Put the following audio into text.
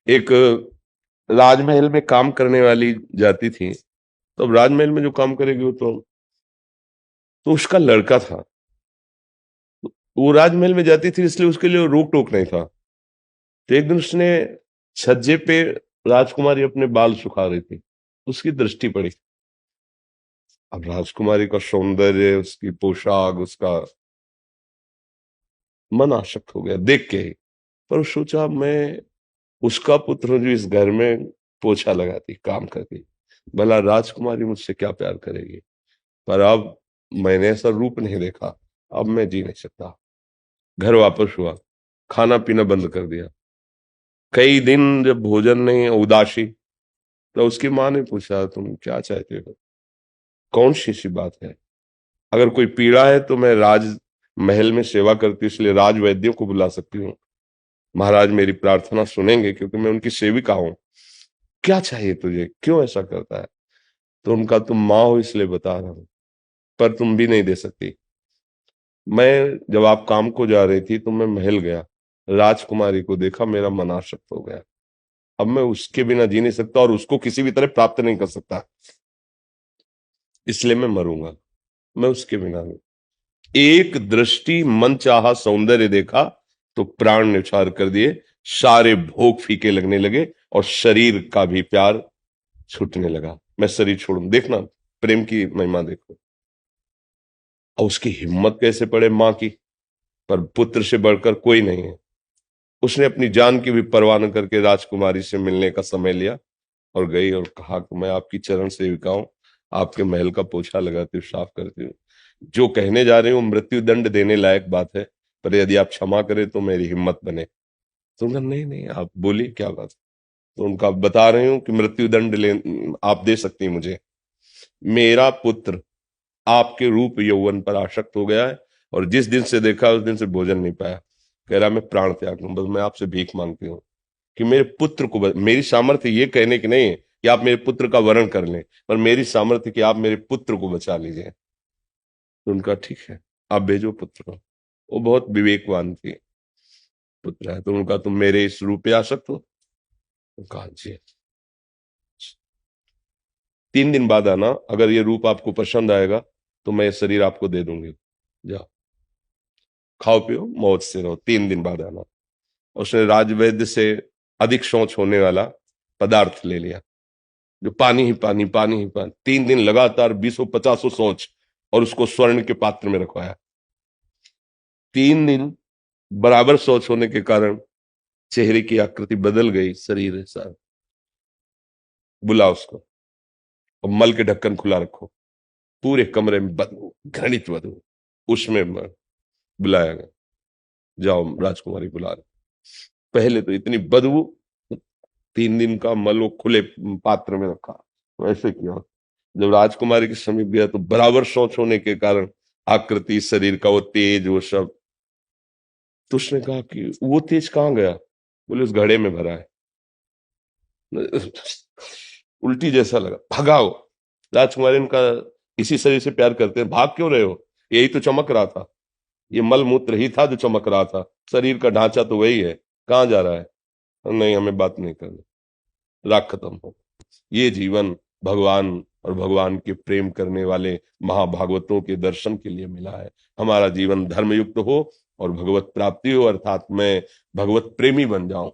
एक राजमहल में काम करने वाली जाती थी। तो अब राजमहल में जो काम करेगी वो तो उसका लड़का था। वो राजमहल में जाती थी इसलिए उसके लिए रोक टोक नहीं था। तो एक दिन उसने छज्जे पे राजकुमारी अपने बाल सुखा रही थी, उसकी दृष्टि पड़ी। अब राजकुमारी का सौंदर्य, उसकी पोशाक, उसका मन आसक्त हो गया देख के ही। पर सोचा मैं उसका पुत्र हूं जो इस घर में पोछा लगाती काम करती, भला राजकुमारी मुझसे क्या प्यार करेगी। पर अब मैंने ऐसा रूप नहीं देखा, अब मैं जी नहीं सकता। घर वापस हुआ, खाना पीना बंद कर दिया। कई दिन जब भोजन नहीं, उदासी, तो उसकी माँ ने पूछा तुम क्या चाहते हो, कौन सी सी बात है। अगर कोई पीड़ा है तो मैं राज महल में सेवा करती हूँ इसलिए राज वैद्यों को बुला सकती हूँ। महाराज मेरी प्रार्थना सुनेंगे क्योंकि मैं उनकी सेविका हूँ। क्या चाहिए तुझे, क्यों ऐसा करता है। तो उनका तुम माँ हो इसलिए बता रहा हूँ, पर तुम भी नहीं दे सकती। मैं जब आप काम को जा रही थी तो मैं महल गया, राजकुमारी को देखा, मेरा मन आसक्त हो गया। अब मैं उसके बिना जी नहीं सकता और उसको किसी भी तरह प्राप्त नहीं कर सकता, इसलिए मैं मरूंगा। मैं उसके बिना नहीं। एक दृष्टि मन चाहा सौंदर्य देखा तो प्राण न्यौछावर कर दिए, सारे भोग फीके लगने लगे और शरीर का भी प्यार छूटने लगा। मैं शरीर छोड़ूं, देखना प्रेम की महिमा देखो। और उसकी हिम्मत कैसे पड़े मां की, पर पुत्र से बढ़कर कोई नहीं है। उसने अपनी जान की भी परवाह न करके राजकुमारी से मिलने का समय लिया और गई और कहा कि मैं आपकी चरण सेविका हूं, आपके महल का पोछा लगाती हूँ, साफ करती हूँ। जो कहने जा रही हूँ मृत्यु दंड देने लायक बात है, पर यदि आप क्षमा करें तो मेरी हिम्मत बने। तो उनका नहीं नहीं, आप बोलिए क्या बात। तो उनका बता रही हूँ कि मृत्यु दंड ले आप दे सकती हैं मुझे। मेरा पुत्र आपके रूप यौवन पर आसक्त हो गया है और जिस दिन से देखा उस दिन से भोजन नहीं पाया। कह रहा मैं प्राण त्याग दूं, बस मैं आपसे भीख मांगती हूँ कि मेरे पुत्र को मेरी सामर्थ्य ये कहने की नहीं है कि आप मेरे पुत्र का वरण कर लें, पर मेरी सामर्थ्य कि आप मेरे पुत्र को बचा लीजिए। तो उनका ठीक है, आप भेजो पुत्र को। वो बहुत विवेकवान थी, पुत्र है। तो उनका तुम मेरे इस रूप पे आ सकते हो। कहा जी 3 दिन बाद आना, अगर ये रूप आपको पसंद आएगा तो मैं ये शरीर आपको दे दूंगी। जाओ खाओ पियो मौज से रहो, 3 दिन बाद आना। उसने राजवैद्य से अधिक शौच होने वाला पदार्थ ले लिया, जो पानी ही पानी, पानी ही पानी। 3 दिन लगातार 20-50 शौच, और उसको स्वर्ण के पात्र में रखवाया। 3 दिन बराबर शौच होने के कारण चेहरे की आकृति बदल गई, शरीर ऐसा। बुला उसको और मल के ढक्कन खुला रखो, पूरे कमरे में बदबू, घृणित बदबू। उसमें बुलाया गया, जाओ राजकुमारी बुला रहे। पहले तो इतनी बदबू, 3 दिन का मल वो खुले पात्र में रखा, वैसे किया। जब राजकुमारी के समीप गया तो बराबर शौच होने के कारण आकृति, शरीर का वो तेज, वो सब। तो उसने कहा कि वो तेज कहाँ गया। बोले उस घड़े में भरा है। उल्टी जैसा लगा, भगाओ। राजकुमारी इनका इसी शरीर से प्यार करते हैं, भाग क्यों रहे हो, यही तो चमक रहा था। ये मल मूत्र ही था जो चमक रहा था, शरीर का ढांचा तो वही है, कहाँ जा रहा है। नहीं हमें बात नहीं करनी, राग खत्म हो। ये जीवन भगवान और भगवान के प्रेम करने वाले महाभागवतों के दर्शन के लिए मिला है। हमारा जीवन धर्मयुक्त हो और भगवत प्राप्ति हो, अर्थात मैं भगवत प्रेमी बन जाऊं।